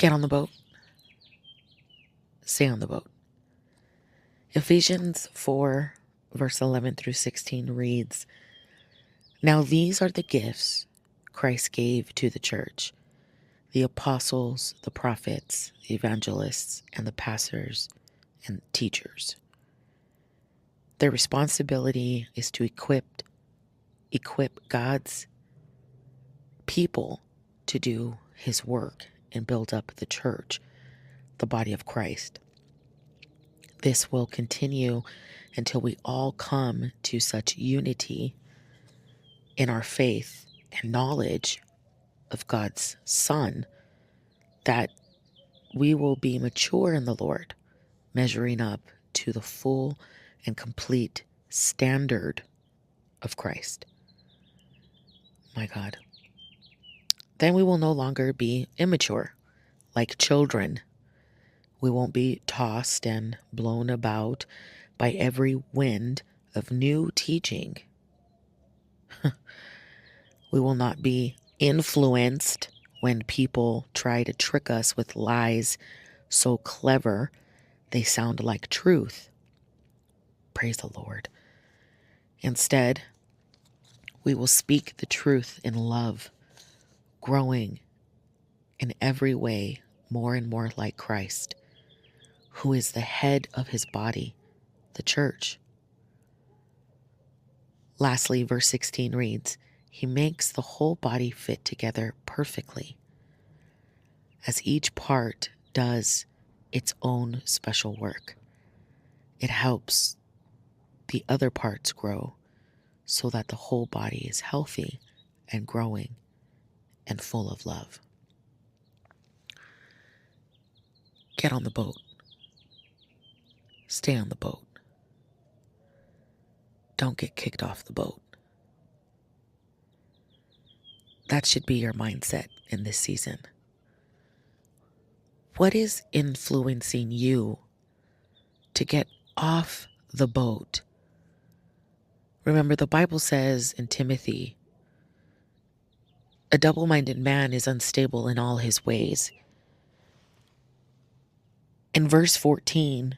Get on the boat. Stay on the boat. Ephesians 4, verse 11 through 16 reads, "Now these are the gifts Christ gave to the church: the apostles, the prophets, the evangelists, and the pastors and teachers. Their responsibility is to equip God's people to do his work and build up the church, the body of Christ. This will continue until we all come to such unity in our faith and knowledge of God's Son that we will be mature in the Lord, measuring up to the full and complete standard of Christ." My God. "Then we will no longer be immature, like children. We won't be tossed and blown about by every wind of new teaching. We will not be influenced when people try to trick us with lies so clever they sound like truth. Praise the Lord. Instead, we will speak the truth in love, growing in every way more and more like Christ, who is the head of his body, the church." Lastly, verse 16 reads, "He makes the whole body fit together perfectly, as each part does its own special work. It helps the other parts grow so that the whole body is healthy and growing and full of love." Get on the boat. Stay on the boat. Don't get kicked off the boat. That should be your mindset in this season. What is influencing you to get off the boat? Remember, the Bible says in Timothy, a double-minded man is unstable in all his ways. In verse 14,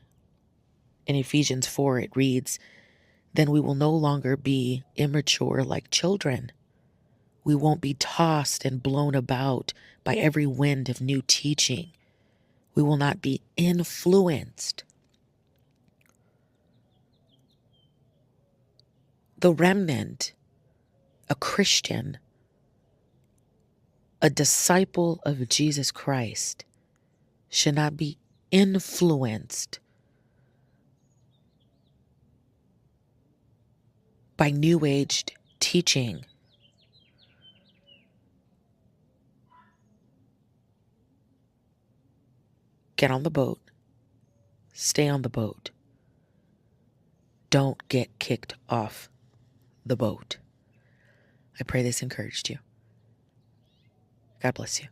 in Ephesians 4, it reads, "Then we will no longer be immature like children. We won't be tossed and blown about by every wind of new teaching. We will not be influenced." The remnant, a Christian, a disciple of Jesus Christ, should not be influenced by new aged teaching. Get on the boat. Stay on the boat. Don't get kicked off the boat. I pray this encouraged you. God bless you.